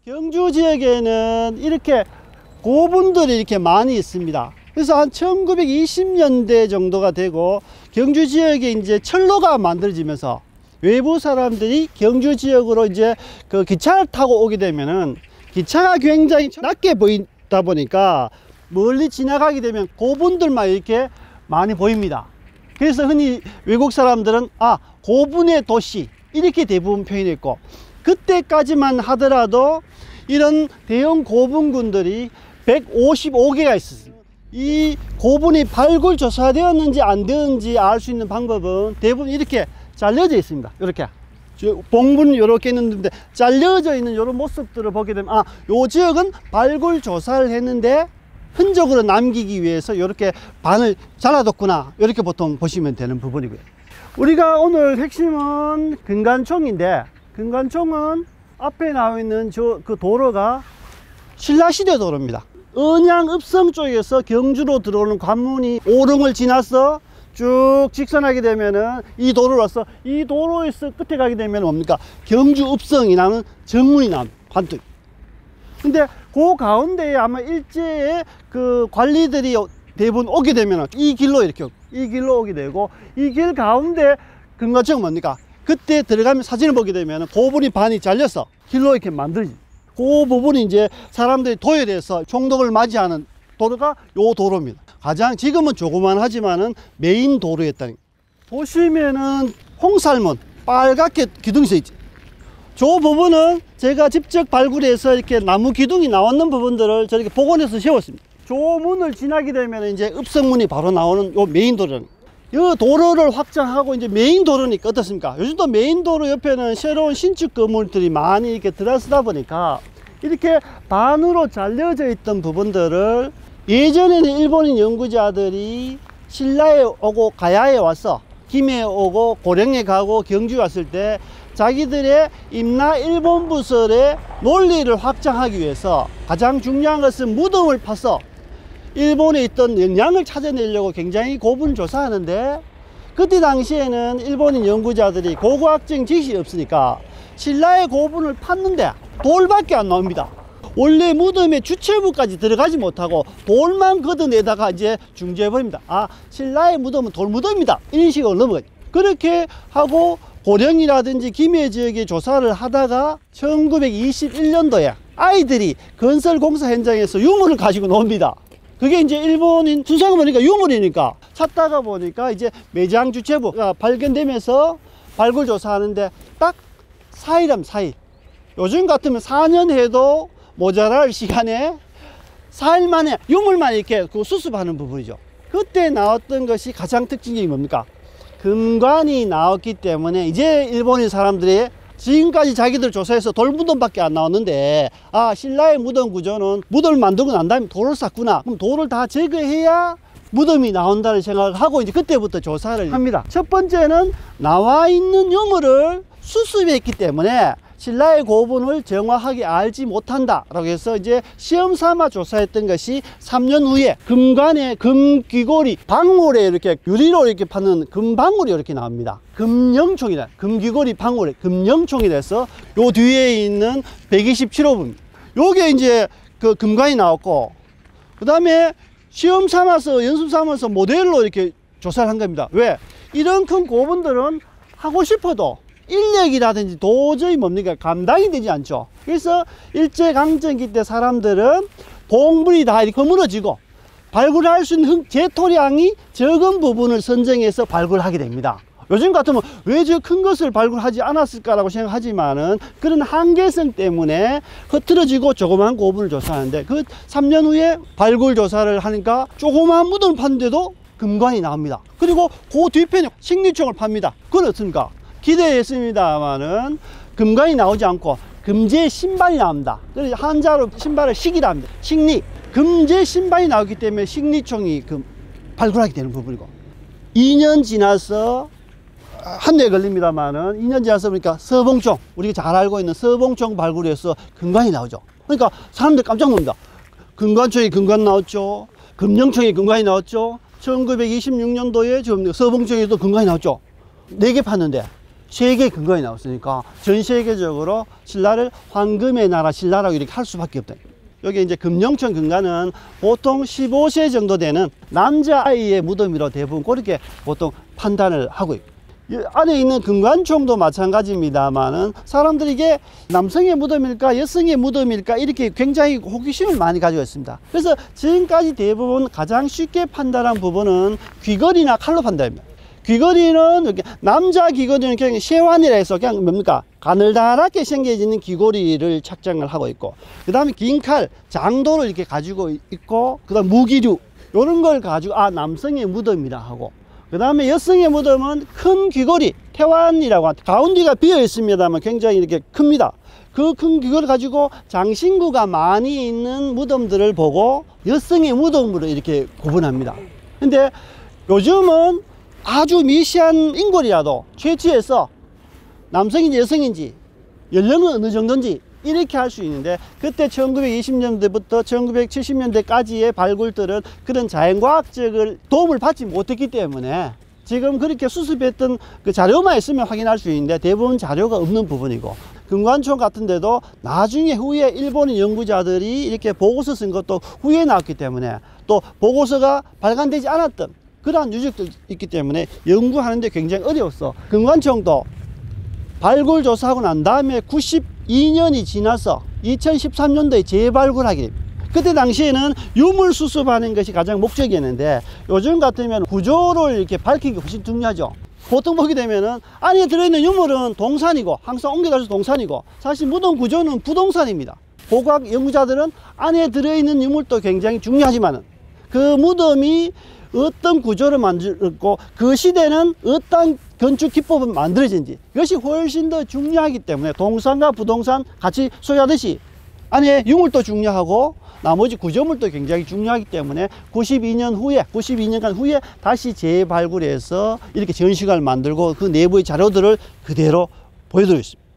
경주 지역에는 이렇게 고분들이 이렇게 많이 있습니다. 그래서 한 1920년대 정도가 되고 경주 지역에 이제 철로가 만들어지면서 외부 사람들이 경주 지역으로 이제 그 기차를 타고 오게 되면은 기차가 굉장히 낮게 보이다 보니까 멀리 지나가게 되면 고분들만 이렇게 많이 보입니다. 그래서 흔히 외국 사람들은 고분의 도시 이렇게 대부분 표현했고, 그때까지만 하더라도 이런 대형 고분군들이 155개가 있었습니다. 이 고분이 발굴 조사되었는지 안 되었는지 알 수 있는 방법은 대부분 이렇게 잘려져 있습니다. 이렇게 봉분이 이렇게 있는데 잘려져 있는 이런 모습들을 보게 되면 요 지역은 발굴 조사를 했는데 흔적으로 남기기 위해서 이렇게 반을 잘라뒀구나, 이렇게 보통 보시면 되는 부분이고요. 우리가 오늘 핵심은 금관총인데, 금관총은 앞에 나와 있는 그 도로가 신라시대 도로입니다. 언양읍성 쪽에서 경주로 들어오는 관문이 오릉을 지나서 쭉 직선하게 되면은 이 도로로 와서 이 도로에서 끝에 가게 되면 뭡니까? 경주읍성이라는 정문이 나옵니다. 관뚝. 근데 그 가운데에 아마 일제에 그 관리들이 대부분 오게 되면 이 길로 이렇게 이 길로 오게 되고, 이 길 가운데 금관총은 뭡니까? 그때 들어가면 사진을 보게 되면 고분이 반이 잘려서 길로 이렇게 만들어지. 그 부분이 이제 사람들이 도열해서 총독을 맞이하는 도로가 요 도로입니다. 가장 지금은 조그만하지만은 메인 도로였다는. 보시면은 홍살문 빨갛게 기둥이 서 있지. 저 부분은 제가 직접 발굴해서 이렇게 나무 기둥이 나왔는 부분들을 저렇게 복원해서 세웠습니다. 저 문을 지나게 되면 이제 읍성문이 바로 나오는 요 메인 도로는. 이 도로를 확장하고 이제 메인 도로니까 어떻습니까? 요즘도 메인 도로 옆에는 새로운 신축 건물들이 많이 이렇게 들어서다 보니까 이렇게 반으로 잘려져 있던 부분들을, 예전에는 일본인 연구자들이 신라에 오고 가야에 와서 김해에 오고 고령에 가고 경주에 왔을 때 자기들의 임나 일본 부설의 논리를 확장하기 위해서 가장 중요한 것은 무덤을 파서 일본에 있던 영양을 찾아내려고 굉장히 고분 조사하는데, 그때 당시에는 일본인 연구자들이 고고학적 지식이 없으니까 신라의 고분을 팠는데 돌밖에 안 나옵니다. 원래 무덤의 주체부까지 들어가지 못하고 돌만 걷어내다가 이제 중지해버립니다. 신라의 무덤은 돌무덤입니다, 이런 식으로 넘어가죠. 그렇게 하고 고령이라든지 김해 지역에 조사를 하다가 1921년도에 아이들이 건설 공사 현장에서 유물을 가지고 나옵니다. 그게 이제 일본인 수상을 보니까 유물이니까 찾다가 보니까 이제 매장 주체부가 발견되면서 발굴 조사하는데 딱 4일이랍니다. 4일. 요즘 같으면 4년 해도 모자랄 시간에 4일 만에 유물만 이렇게 수습하는 부분이죠. 그때 나왔던 것이 가장 특징이 뭡니까? 금관이 나왔기 때문에 이제 일본인 사람들이 지금까지 자기들 조사해서 돌무덤밖에 안 나왔는데, 신라의 무덤 구조는 무덤을 만들고 난 다음에 돌을 쌓구나, 그럼 돌을 다 제거해야 무덤이 나온다는 생각을 하고 이제 그때부터 조사를 합니다. 첫 번째는 나와 있는 유물을 수습했기 때문에 신라의 고분을 정확하게 알지 못한다 라고 해서 이제 시험 삼아 조사했던 것이 3년 후에 금관에 금귀고리 방울에 이렇게 유리로 이렇게 파는 금방울이 이렇게 나옵니다. 금영총이다. 금귀고리 방울에 금영총이 돼서 요 뒤에 있는 127호분 요게 이제 그 금관이 나왔고, 그 다음에 시험 삼아서 연습 삼아서 모델로 이렇게 조사를 한 겁니다. 왜? 이런 큰 고분들은 하고 싶어도 인력이라든지 도저히 뭡니까? 감당이 되지 않죠. 그래서 일제강점기 때 사람들은 봉분이 다 이렇게 무너지고 발굴할 수 있는 제토량이 적은 부분을 선정해서 발굴하게 됩니다. 요즘 같으면 왜 저 큰 것을 발굴하지 않았을까라고 생각하지만은 그런 한계성 때문에 흐트러지고 조그만 고분을 조사하는데, 그 3년 후에 발굴 조사를 하니까 조그만 무덤을 팠는데도 금관이 나옵니다. 그리고 그 뒤편에 식리총을 팝니다. 그건 어떻습니까? 기대했습니다만은 금관이 나오지 않고 금제 신발이 나옵니다. 그래서 한자로 신발을 식이라 합니다. 식리. 금제 신발이 나오기 때문에 식리총이 발굴하게 되는 부분이고, 2년 지나서 한 해 걸립니다만은 2년 지나서 보니까 서봉총, 우리가 잘 알고 있는 서봉총 발굴에서 금관이 나오죠. 그러니까 사람들 깜짝 놀랍니다. 금관총이 금관 나왔죠. 금영총이 금관이 나왔죠. 1926년도에 지금 서봉총에도 금관이 나왔죠. 4개 팠는데 세계 근거에 나왔으니까 전 세계적으로 신라를 황금의 나라 신라라고 이렇게 할 수밖에 없다. 여기 이제 금룡천 근간은 보통 15세 정도 되는 남자아이의 무덤이로 대부분 그렇게 보통 판단을 하고 있고, 이 안에 있는 금관총도 마찬가지입니다만은 사람들이 이게 남성의 무덤일까 여성의 무덤일까 이렇게 굉장히 호기심을 많이 가지고 있습니다. 그래서 지금까지 대부분 가장 쉽게 판단한 부분은 귀걸이나 칼로 판단합니다. 귀걸이는 이렇게 남자 귀걸이는 그냥 쇠환이라 해서 그냥 뭡니까 가늘다랗게 생겨지는 귀걸이를 착장을 하고 있고, 그 다음에 긴 칼 장도를 이렇게 가지고 있고, 그 다음 무기류 이런 걸 가지고 아 남성의 무덤이라 하고, 그 다음에 여성의 무덤은 큰 귀걸이 태환이라고 합니다. 가운데가 비어 있습니다만 굉장히 이렇게 큽니다. 그 큰 귀걸이를 가지고 장신구가 많이 있는 무덤들을 보고 여성의 무덤으로 이렇게 구분합니다. 근데 요즘은 아주 미시한 인골이라도 채취해서 남성인지 여성인지 연령은 어느 정도인지 이렇게 할 수 있는데, 그때 1920년대부터 1970년대까지의 발굴들은 그런 자연과학적을 도움을 받지 못했기 때문에 지금 그렇게 수습했던 그 자료만 있으면 확인할 수 있는데 대부분 자료가 없는 부분이고, 금관총 같은 데도 나중에 후에 일본인 연구자들이 이렇게 보고서 쓴 것도 후에 나왔기 때문에, 또 보고서가 발간되지 않았던 그러한 유적도 있기 때문에 연구하는데 굉장히 어려웠어. 금관총도 발굴 조사하고 난 다음에 92년이 지나서 2013년도에 재발굴하게 됩니다. 그때 당시에는 유물 수습하는 것이 가장 목적이었는데, 요즘 같으면 구조를 이렇게 밝히는 게 훨씬 중요하죠. 보통 보게 되면은 안에 들어있는 유물은 동산이고 항상 옮겨다서 동산이고, 사실 무덤 구조는 부동산입니다. 고고학 연구자들은 안에 들어있는 유물도 굉장히 중요하지만은 그 무덤이 어떤 구조를 만들었고 그 시대는 어떤 건축 기법을 만들어진지 이것이 훨씬 더 중요하기 때문에 동산과 부동산 같이 소유하듯이 안에 유물도 중요하고 나머지 구조물도 굉장히 중요하기 때문에 92년간 후에 다시 재발굴해서 이렇게 전시관을 만들고 그 내부의 자료들을 그대로 보여드리고 있습니다.